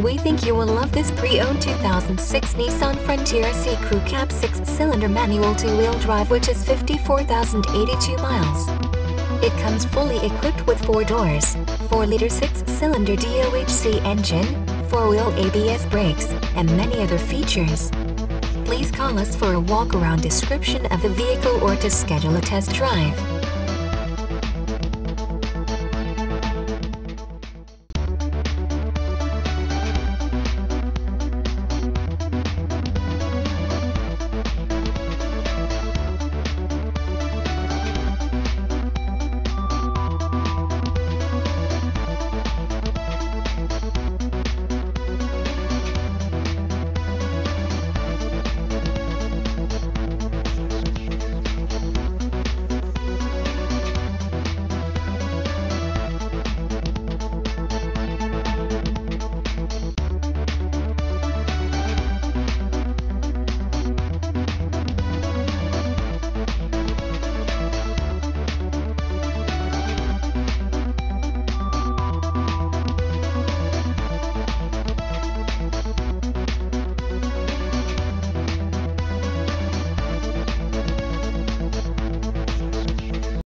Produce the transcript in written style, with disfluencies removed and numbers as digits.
We think you will love this pre-owned 2006 Nissan Frontier SE Crew Cab 6-cylinder manual 2-wheel drive, which is 54,082 miles. It comes fully equipped with 4 doors, 4-liter 6-cylinder DOHC engine, 4-wheel ABS brakes, and many other features. Please call us for a walk-around description of the vehicle or to schedule a test drive.